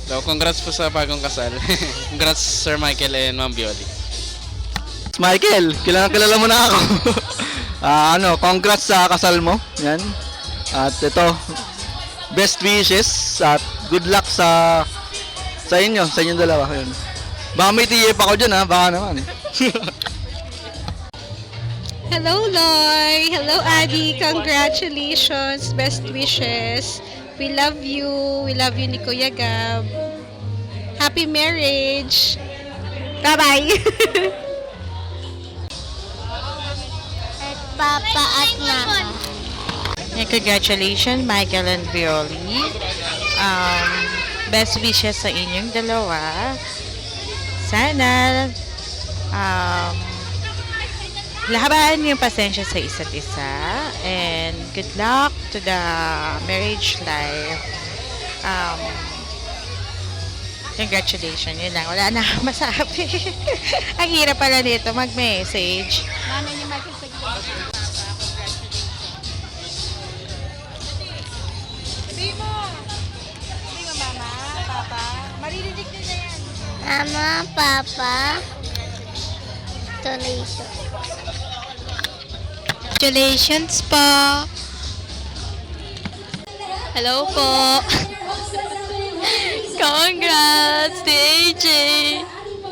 So, congrats po sa bagong kasal. Congrats Sir Michael and Ma'am Bioli. Michael, kilala mo na ako. Congrats sa kasal mo. Yan. At ito, best wishes at good luck sa inyong dalawa. Yun. Baka may TF ako dyan ha, baka naman. Hello, Loy! Hello, Adi! Congratulations! Best wishes! We love you! We love you ni Kuya Gab! Happy marriage! Bye-bye! Papa at Mama. Congratulations, Michael and Violi. Best wishes sa inyong dalawa. Sana lahabaan yung pasensya sa isa't isa. And good luck to the marriage life. Congratulations. Yun lang. Wala na akong masabi. Ang hirap pala nito mag-message. Nanay ni Michael sa Sabi mo, Mama, Papa. Maririnig nila yan. Mama, Papa. Donation. Congratulations po! Hello po! Congrats, AJ!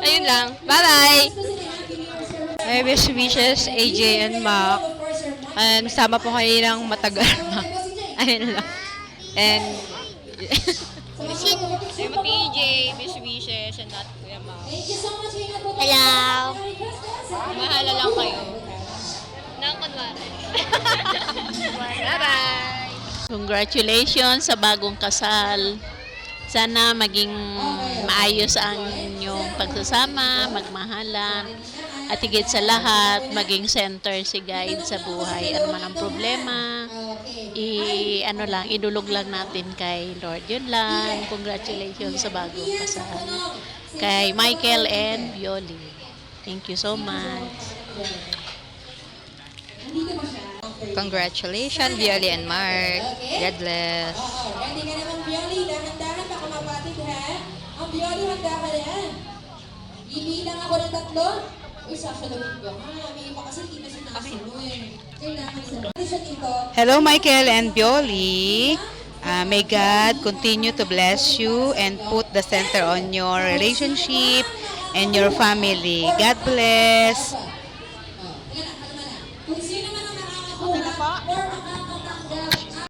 Ayun lang. Bye-bye! My best wishes, AJ and Mac. Sama po kayo ng matagal na. Ayun lang. And... I'm at AJ, best wishes, and not Kuya Mac. Hello. Mahala lang kayo. Nang kunwari. Bye-bye! Congratulations sa bagong kasal. Sana maging maayos ang inyong pagsasama, magmahalan, at higit sa lahat, maging center si guide sa buhay. Ano man ang problema, idulog lang natin kay Lord. Yun lang. Congratulations sa bagong kasal. Kay Michael and Violi. Thank you so much. Congratulations, Violi and Mark. God bless. Ready ka naman, Bioli. Dahan-dahan baka mapatid, ha? Ang Bioli, handa ka na yan. Ibilang ako ng 3. Uy, sasalawin ko, ha? May iba kasi hindi na sinasunod. Kailangan sa dito. Hello, Michael and Violi. May God continue to bless you and put the center on your relationship and your family. God bless. Kung sino man ang nakakakuha or makakatanggap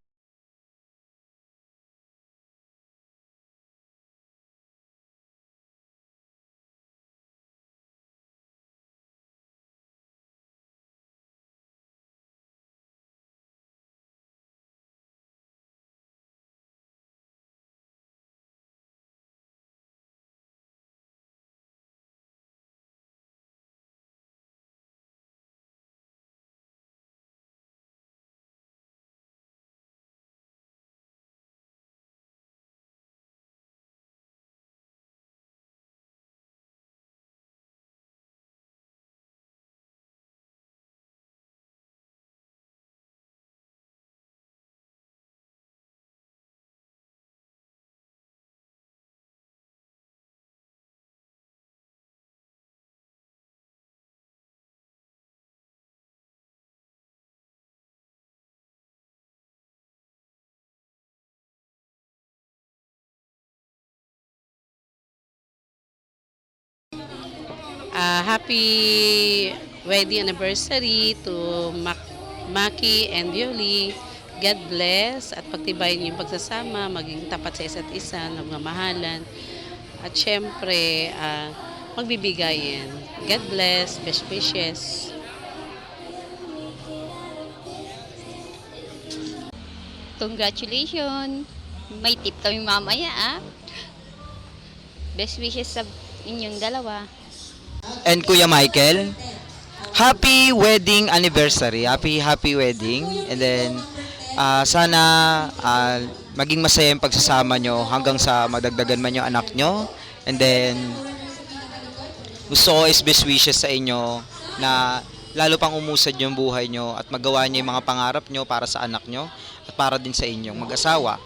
Happy wedding anniversary to Maki and Violi. God bless at pagtibayin niyo yung pagsasama, maging tapat sa isa't isa, nagmamahalan. At syempre, magbibigayin. God bless, best wishes. Congratulations! May tip kami mamaya, ah. Best wishes sa inyong dalawa. And Kuya Michael, happy wedding anniversary. Happy wedding. And then sana maging masaya yung pagsasama nyo hanggang sa madagdagan man yung anak nyo. And then gusto ko is best wishes sa inyo na lalo pang umusad yung buhay nyo at magawa nyo yung mga pangarap nyo para sa anak nyo at para din sa inyong mag-asawa.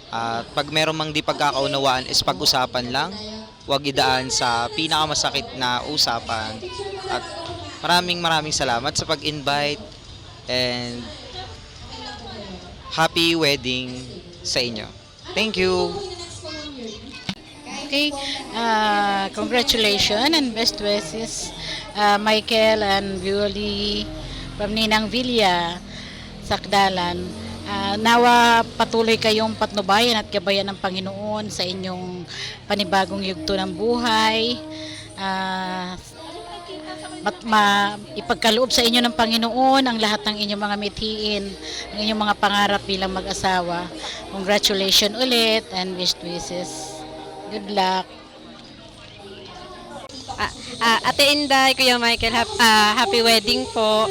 At pag meron mang di pagkakaunawaan is pag-usapan lang. Huwag idaan sa pinakamasakit na usapan. At maraming salamat sa pag-invite and happy wedding sa inyo. Thank you. Okay, congratulations and best wishes, Michael and Violi from Ninang Villa, Sakdalan. Nawa patuloy kayong patnubayan at gabayan ng Panginoon sa inyong panibagong yugto ng buhay. Ipagkaloob sa inyo ng Panginoon ang lahat ng inyong mga mithiin, ang inyong mga pangarap bilang mag-asawa. Congratulations ulit and best wishes. Good luck. Ate Inday, Kuya Michael, happy wedding po.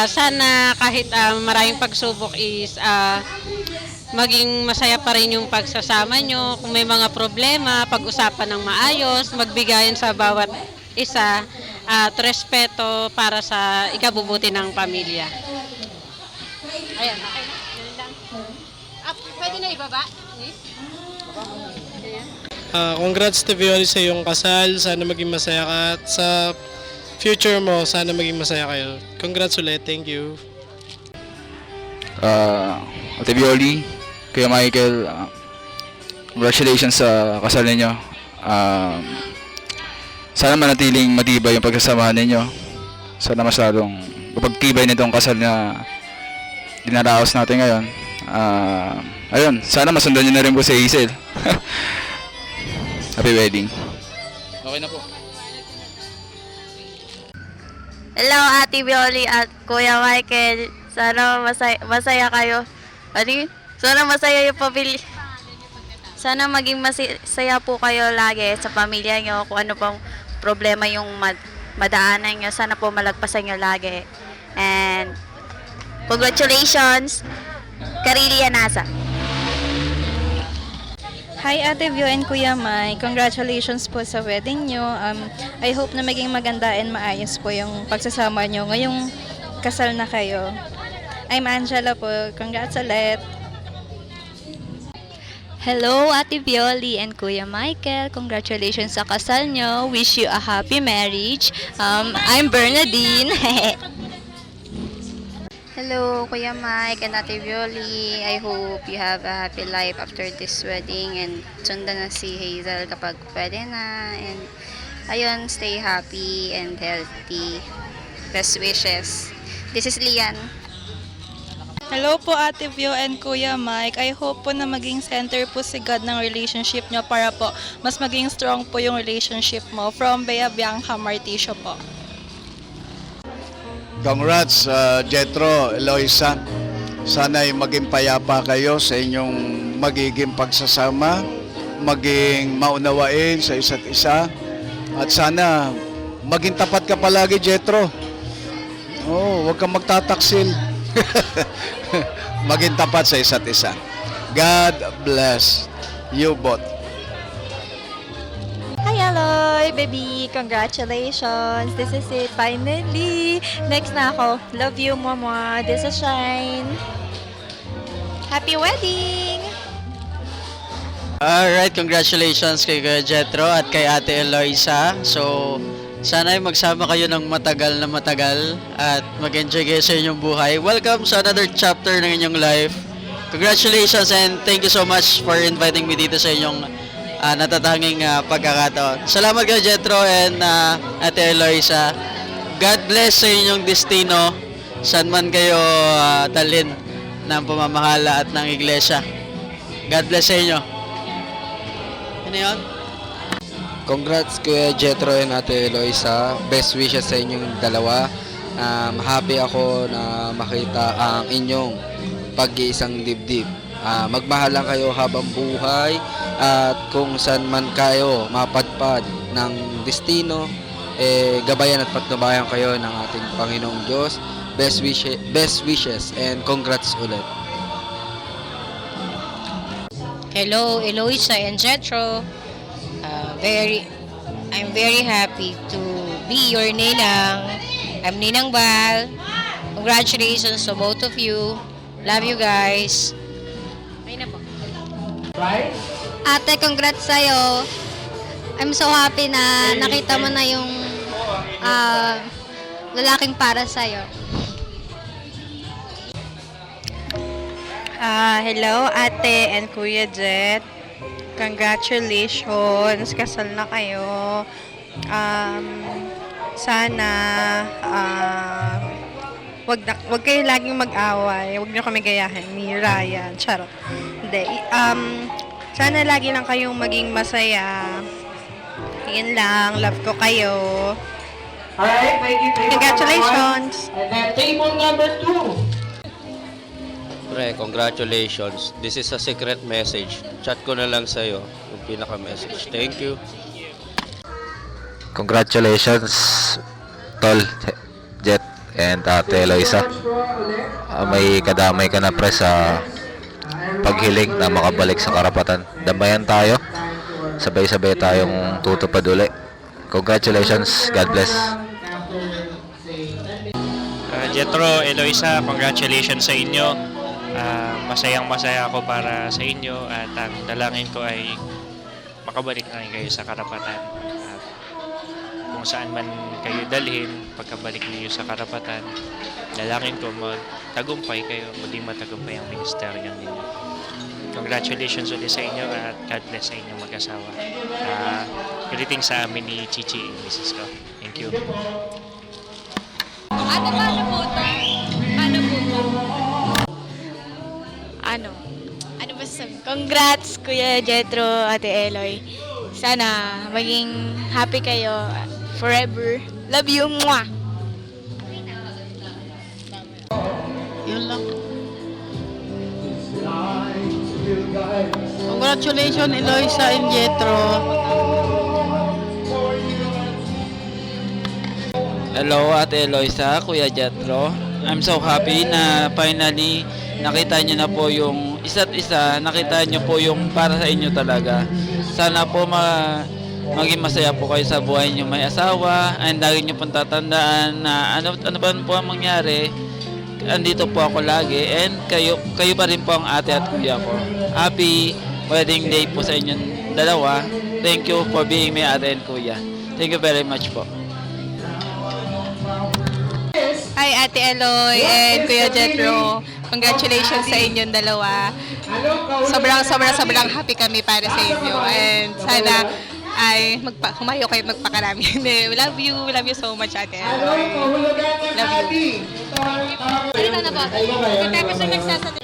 Sana kahit maraming pagsubok is maging masaya pa rin yung pagsasama nyo. Kung may mga problema, pag-usapan ng maayos, magbigayan sa bawat isa at respeto para sa ikabubuti ng pamilya. Ayan, okay na. Ganun lang. Pwede na ibaba? Congrats to Violi sa iyong kasal. Sana maging masaya ka. At sa future mo, sana maging masaya kayo. Congrats ulit. Thank you. Ate Violi, Kuya Michael, congratulations sa kasal ninyo. Sana manatiling matibay yung pagsasamahan ninyo. Sana masyadong pagtibay nitong kasal na dinaraos natin ngayon. Ayun, sana masundan nyo na rin po si Hazel. Happy wedding. Okay na po. Hello, Ate Violi at Kuya Michael. Sana masaya kayo. Sana masaya yung pamilya. Sana maging masaya po kayo lagi sa pamilya nyo. Kung ano pong problema yung madaanan nyo, sana po malagpasan nyo lagi. And congratulations, Karili Anasa. Hi Ate Vio and Kuya Mai, congratulations po sa wedding nyo. I hope na maging maganda and maayos po yung pagsasama nyo ngayong kasal na kayo. I'm Angela po, congrats ulit. Hello, Ate Violi and Kuya Michael. Congratulations sa kasal nyo. Wish you a happy marriage. I'm Bernadine. Hello, Kuya Mike and Ate Violi. I hope you have a happy life after this wedding and sundan na si Hazel kapag pwede na. And ayun, stay happy and healthy. Best wishes. This is Lian. Hello po Ate Vio and Kuya Mike. I hope po na maging center po si God ng relationship nyo para po mas maging strong po yung relationship mo. From Bea Bianca Marticio po. Congrats, Jetro, Eloisa. Sana'y maging payapa kayo sa inyong magiging pagsasama, maging maunawain sa isa't isa. At sana maging tapat ka palagi, Jetro. Huwag kang magtataksil. Maging tapat sa isa't isa. God bless you both. Hi Aloy, baby! Congratulations! This is it, finally! Next na ako. Love you, Mama. This is Shine. Happy wedding! Alright, congratulations kay Kuya Jetro at kay Ate Eloisa. So, sana ay magsama kayo ng matagal na matagal at mag-enjoy kayo sa inyong buhay. Welcome sa another chapter ng inyong life. Congratulations and thank you so much for inviting me dito sa inyong natatanging pagkakataon. Salamat kay Jetro and Ate Eloisa. God bless sa inyong destino saan man kayo dalhin ng pamamahala at ng iglesia. God bless sa inyo. Ano yun? Congrats Kuya Jetro and Ate Eloisa. Best wishes sa inyong dalawa. Happy ako na makita ang inyong pag-iisang dibdib. Magmahalan kayo habang buhay at kung saan man kayo mapadpad ng destino, gabayan at patnubayan kayo ng ating Panginoong Diyos. Best wishes and congrats ulit. Hello, Eloisa and Jetro. I'm very happy to be your ninang. I'm Ninang Val. Congratulations to both of you. Love you guys. Ay na po. Ate, congrats sa'yo. I'm so happy na nakita mo na yung lalaking para sa'yo. Hello, Ate and Kuya Jet. Congratulations, kasal na kayo. Sana wag kayo laging mag-away. Wag niyo kami gayahin ni Ryan. Charot. Hindi. Sana lagi lang kayong maging masaya. Yun lang. Love ko kayo. Alright, thank you. Congratulations. And then table number 2. Pre, congratulations. This is a secret message. Chat ko na lang sa'yo yung pinaka-message. Thank you. Congratulations, Tol, Jet, and Ate Eloisa. May kadamay ka na pre sa paghiling na makabalik sa karapatan. Damayan tayo. Sabay-sabay tayong tutupad uli. Congratulations. God bless. Jetro, Eloisa, congratulations sa inyo. Masayang-masaya ako para sa inyo at ang dalangin ko ay makabalik na rin kayo sa karapatan. At kung saan man kayo dalhin, pagkabalik niyo sa karapatan, dalangin ko magtagumpay kayo, muling matagumpay ang ministeryo ninyo. Congratulations ulit sa inyo at God bless sa inyong mag-asawa. Greetings sa amin ni Chichi, Mrs. ko. Thank you. Ate, paano po ito? Paano po ito? Ano ba sasabihin? Congrats, Kuya Jetro, Ate Eloy. Sana maging happy kayo forever. Love you, mwah! Yun lang. Congratulations, Eloisa and Jetro. Hello, Ate Eloisa, Kuya Jetro. I'm so happy na finally nakita niyo na po yung isa't isa, nakita niyo po yung para sa inyo talaga. Sana po maging masaya po kayo sa buhay niyo may asawa, and lagi niyo pong tatandaan na ano ba po ang mangyari, andito po ako lagi, and kayo pa rin po ang ate at kuya ko. Happy wedding day po sa inyong dalawa. Thank you for being my ate and kuya. Thank you very much po. Hi, Ate Eloy and Kuya Jetro. Congratulations sa inyong dalawa. Sobrang happy kami para sa inyo. And sana ay humayo kayo magpakarami. Love you so much, Ate Eloy. Love you. Salita na ba? Tapos yung nagsasalita.